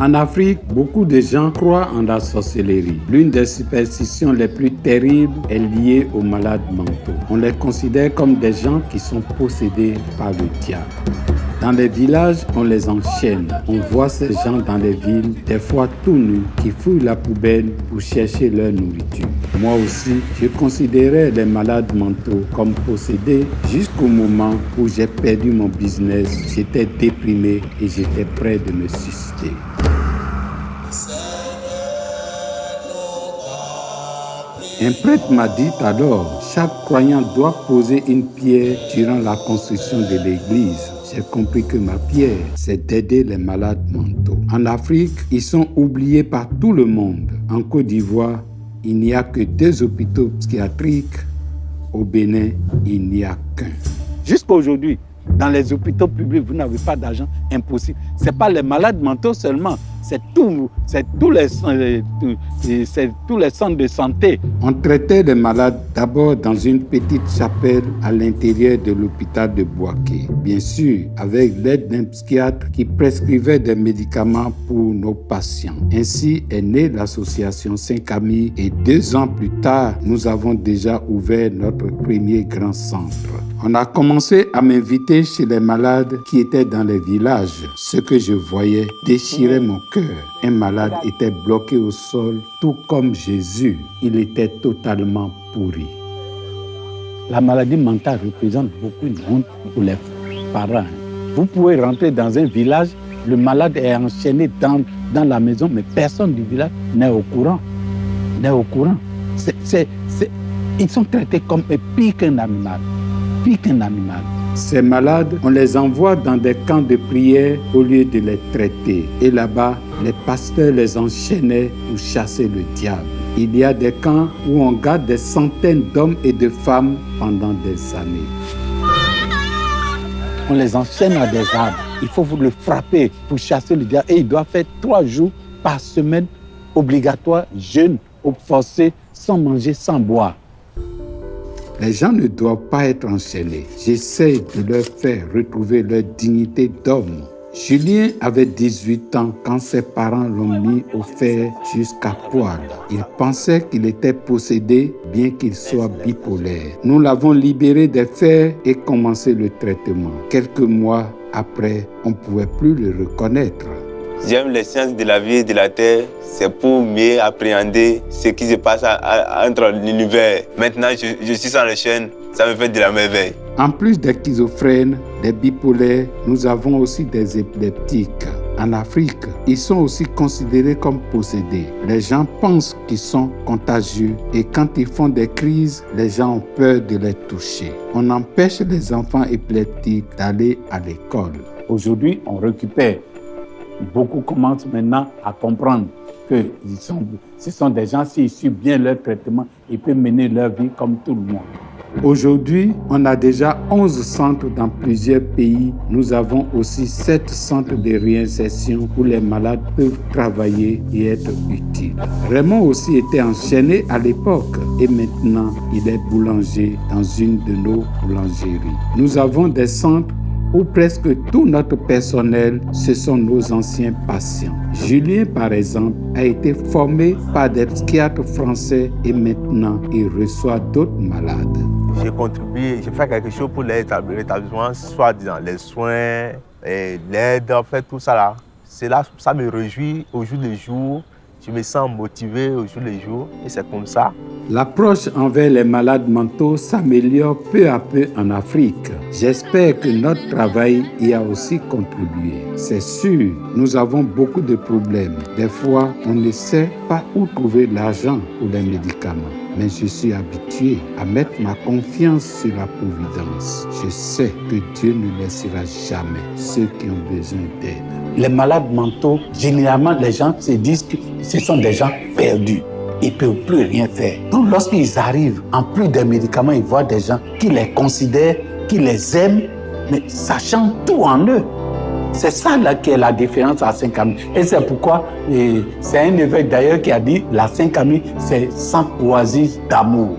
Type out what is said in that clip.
En Afrique, beaucoup de gens croient en la sorcellerie. L'une des superstitions les plus terribles est liée aux malades mentaux. On les considère comme des gens qui sont possédés par le diable. Dans les villages, on les enchaîne. On voit ces gens dans les villes, des fois tout nus, qui fouillent la poubelle pour chercher leur nourriture. Moi aussi, je considérais les malades mentaux comme possédés jusqu'au moment où j'ai perdu mon business. J'étais déprimé et j'étais prêt de me suicider. Un prêtre m'a dit alors, chaque croyant doit poser une pierre durant la construction de l'église. J'ai compris que ma pierre, c'est d'aider les malades mentaux. En Afrique, ils sont oubliés par tout le monde. En Côte d'Ivoire, il n'y a que 2 hôpitaux psychiatriques. Au Bénin, il n'y a qu'un. Jusqu'à aujourd'hui, dans les hôpitaux publics, vous n'avez pas d'argent, impossible. Ce n'est pas les malades mentaux seulement, c'est tous les centres de santé. On traitait les malades d'abord dans une petite chapelle à l'intérieur de l'hôpital de Bouaké. Bien sûr, avec l'aide d'un psychiatre qui prescrivait des médicaments pour nos patients. Ainsi est née l'association Saint-Camille et 2 ans plus tard, nous avons déjà ouvert notre premier grand centre. On a commencé à m'inviter chez les malades qui étaient dans les villages. Ce que je voyais déchirait mon cœur. Un malade était bloqué au sol, tout comme Jésus. Il était totalement pourri. La maladie mentale représente beaucoup de honte pour les parents. Vous pouvez rentrer dans un village, le malade est enchaîné dans la maison, mais personne du village n'est au courant. Ils sont traités comme pire qu'un animal. Ces malades, on les envoie dans des camps de prière au lieu de les traiter. Et là-bas, les pasteurs les enchaînaient pour chasser le diable. Il y a des camps où on garde des centaines d'hommes et de femmes pendant des années. On les enchaîne à des arbres. Il faut le frapper pour chasser le diable. Et il doit faire 3 jours par semaine obligatoire, jeûne, forcé, sans manger, sans boire. Les gens ne doivent pas être enchaînés. J'essaie de leur faire retrouver leur dignité d'homme. Julien avait 18 ans quand ses parents l'ont mis au fer jusqu'à poil. Il pensait qu'il était possédé, bien qu'il soit bipolaire. Nous l'avons libéré des fers et commencé le traitement. Quelques mois après, on ne pouvait plus le reconnaître. J'aime les sciences de la vie et de la terre. C'est pour mieux appréhender ce qui se passe entre l'univers. Maintenant, je suis sans les chaînes, ça me fait de la merveille. En plus des schizophrènes, des bipolaires, nous avons aussi des épileptiques. En Afrique, ils sont aussi considérés comme possédés. Les gens pensent qu'ils sont contagieux et quand ils font des crises, les gens ont peur de les toucher. On empêche les enfants épileptiques d'aller à l'école. Aujourd'hui, on récupère. Beaucoup commencent maintenant à comprendre que ce sont des gens, s'ils suivent bien leur traitement, ils peuvent mener leur vie comme tout le monde. Aujourd'hui, on a déjà 11 centres dans plusieurs pays. Nous avons aussi 7 centres de réinsertion où les malades peuvent travailler et être utiles. Raymond aussi était enchaîné à l'époque et maintenant il est boulanger dans une de nos boulangeries. Nous avons des centres où presque tout notre personnel, ce sont nos anciens patients. Julien, par exemple, a été formé par des psychiatres français et maintenant il reçoit d'autres malades. J'ai contribué, j'ai fait quelque chose pour l'établissement, soit dans les soins, et l'aide, en fait, tout ça là. Ça me réjouit au jour le jour. Je me sens motivé au jour le jour et c'est comme ça. L'approche envers les malades mentaux s'améliore peu à peu en Afrique. J'espère que notre travail y a aussi contribué. C'est sûr, nous avons beaucoup de problèmes. Des fois, on ne sait pas où trouver l'argent pour les médicaments. Mais je suis habitué à mettre ma confiance sur la providence. Je sais que Dieu ne laissera jamais ceux qui ont besoin d'aide. Les malades mentaux, généralement, les gens se disent que ce sont des gens perdus. Ils ne peuvent plus rien faire. Donc, lorsqu'ils arrivent, en plus des médicaments, ils voient des gens qui les considèrent, qui les aiment, mais sachant tout en eux. C'est ça là qui est la différence à Saint-Camille. Et c'est pourquoi, c'est un évêque d'ailleurs qui a dit, la Saint-Camille, c'est 100 oasis d'amour.